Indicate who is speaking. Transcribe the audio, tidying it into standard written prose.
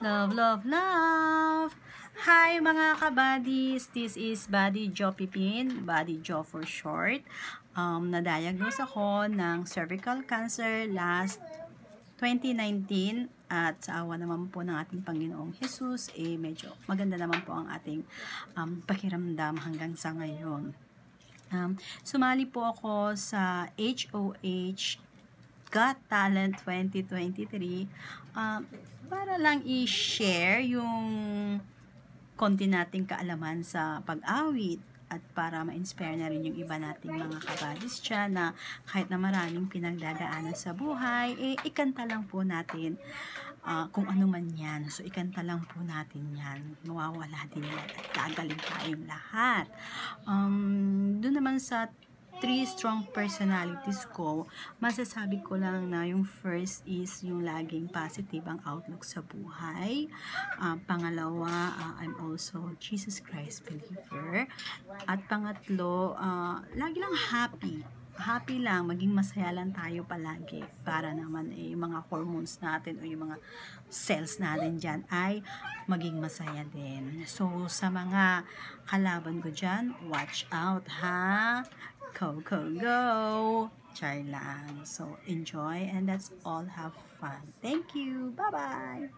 Speaker 1: Love, love, love! Hi mga kabadis! This is Buddy Jo Pipin, Buddy Jo for short. Na-diagnose ako ng cervical cancer last 2019 at sa awa naman po ng ating Panginoong Jesus, medyo maganda naman po ang ating pakiramdam hanggang sa ngayon. Sumali po ako sa HOH Got Talent 2023 para lang i-share yung konti nating kaalaman sa pag-awit at para ma-inspire na rin yung iba nating mga kabadis dyan na kahit na maraming pinagdadaanan sa buhay, ikanta lang po natin kung ano man yan. So, ikanta lang po natin yan. Mawawala din yan at gagaling tayong lahat. Doon naman sa 3 strong personalities ko, masasabi ko lang na yung first is yung laging positive ang outlook sa buhay. Pangalawa, I'm also Jesus Christ believer. At pangatlo, lagi lang happy. Happy lang, maging masaya lang tayo palagi para naman yung mga hormones natin o yung mga cells natin dyan ay maging masaya din. So, sa mga kalaban ko dyan, watch out ha! Go, go, go! Char lang. So, enjoy and that's all. Have fun. Thank you. Bye-bye!